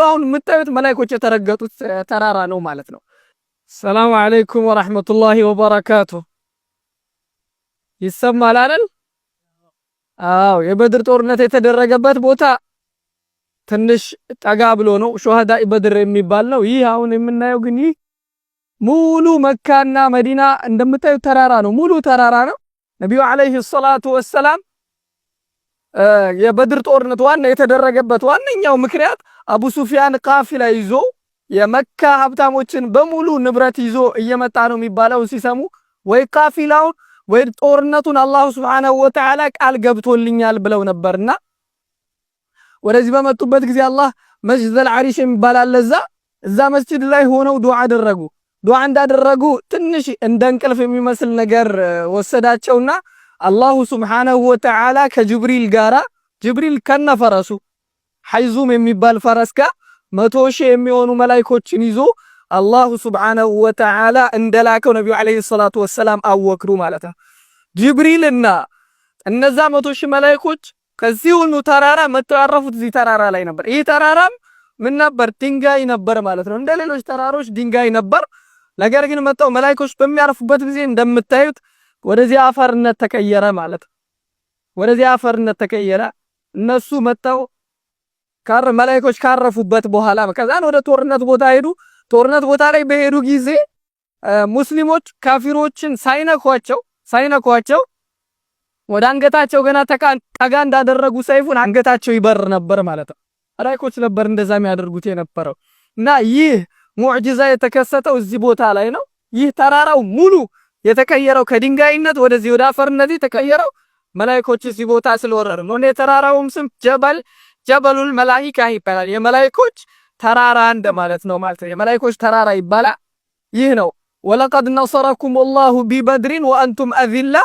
አሁን የምታዩት መላእክቶች የተረገጡት ተራራ ነው ማለት ነው። ሰላም አለይኩም ወራህመቱላሂ ወበረካቱ። ይሰማል አይደል? አዎ የበድር ጦርነት የተደረገበት ቦታ ትንሽ ጠጋ ብሎ ነው ሹሃዳ በድር የሚባል ነው። ይህ አሁን የምናየው ግን ይህ ሙሉ መካና መዲና እንደምታዩት ተራራ ነው፣ ሙሉ ተራራ ነው። ነብዩ አለይሂ ሰላቱ ወሰላም የበድር ጦርነት ዋና የተደረገበት ዋነኛው ምክንያት አቡ ሱፊያን ቃፊላ ይዞ የመካ ሀብታሞችን በሙሉ ንብረት ይዞ እየመጣ ነው የሚባለው ሲሰሙ ወይ ቃፊላውን ወይ ጦርነቱን አላህ Subhanahu Wa Ta'ala ቃል ገብቶልኛል ብለው ነበርና ወደዚህ በመጡበት ጊዜ አላህ መስጂድ አልዓሪሽ የሚባል አለ እዛ መስጂድ ላይ ሆነው ዱዓ አደረጉ። ዱዓ እንዳደረጉ ትንሽ እንደ እንቅልፍ የሚመስል ነገር ወሰዳቸውና አላህ Subhanahu Wa Ta'ala ከጅብሪል ጋራ ጅብሪል ከነፈረሱ ሐይዙም የሚባል ፈረስ ጋር 100,000 የሚሆኑ መላእክቶችን ይዞ አላህ Subhanahu Wa Ta'ala እንደላከው ነብዩ አለይሂ ሰላቱ ወሰላም አወክሩ ማለት ነው። ጅብሪልና እነዛ 100,000 መላእክቶች ከዚህ ሁሉ ተራራ መተራረፉት እዚህ ተራራ ላይ ነበር። ይህ ተራራም ምን ነበር? ድንጋይ ነበር ማለት ነው። እንደ ሌሎች ተራሮች ድንጋይ ነበር። ነገር ግን መጣው መላእክቶች በሚያርፉበት ጊዜ እንደምታዩት ወደዚህ አፈርነት ተቀየረ ማለት ነው። ወደዚህ አፈርነት ተቀየረ። እነሱ መጣው መላእክቶች ካረፉበት በኋላ ከዛን ወደ ጦርነት ቦታ ሄዱ። ጦርነት ቦታ ላይ በሄዱ ጊዜ ሙስሊሞች ካፊሮችን ሳይነኳቸው ወደ አንገታቸው ገና ጠጋ እንዳደረጉ ሰይፉን አንገታቸው ይበር ነበር ማለት ነው። መላእክቶች ነበር እንደዛ የሚያደርጉት የነበረው እና ይህ ሙዕጂዛ የተከሰተው እዚህ ቦታ ላይ ነው። ይህ ተራራው ሙሉ የተቀየረው ከድንጋይነት ወደዚህ ወደ አፈርነት የተቀየረው መላእክቶች እዚህ ቦታ ስለወረሩ ነው። የተራራውም ስም ጀበሉል መላኢካ ይባላል። የመላእክቶች ተራራ እንደማለት ነው ማለት ነው። የመላእክቶች ተራራ ይባላል። ይህ ነው ወለቀድ ነሰረኩም ወላሁ ቢበድሪን ወአንቱም አዚላ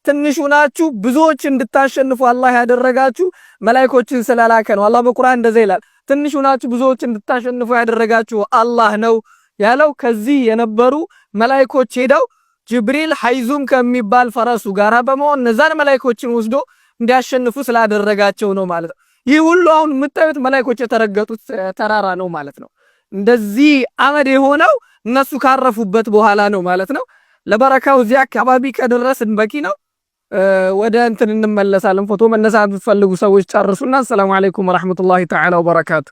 ትንሹ ናችሁ ብዙዎች እንድታሸንፉ አላህ ያደረጋችሁ መላእክቶችን ስለላከ ነው። አላህ በቁርአን እንደዛ ይላል። ትንሹ ናችሁ ብዙዎች እንድታሸንፉ ያደረጋችሁ አላህ ነው ያለው። ከዚህ የነበሩ መላእክቶች ሄደው ጅብሪል ሐይዙም ከሚባል ፈረሱ ጋራ በመሆን እነዛን መላእክቶችን ወስዶ እንዲያሸንፉ ስላደረጋቸው ነው ማለት ነው። ይህ ሁሉ አሁን የምታዩት መላእክቶች የተረገጡት ተራራ ነው ማለት ነው። እንደዚህ አመድ የሆነው እነሱ ካረፉበት በኋላ ነው ማለት ነው። ለበረካው እዚህ አካባቢ ከደረስን በቂ ነው። ወደ እንትን እንመለሳለን። ፎቶ መነሳት የምትፈልጉ ሰዎች ጨርሱና። ሰላም አለይኩም ወራህመቱላሂ ተዓላ ወበረካቱ።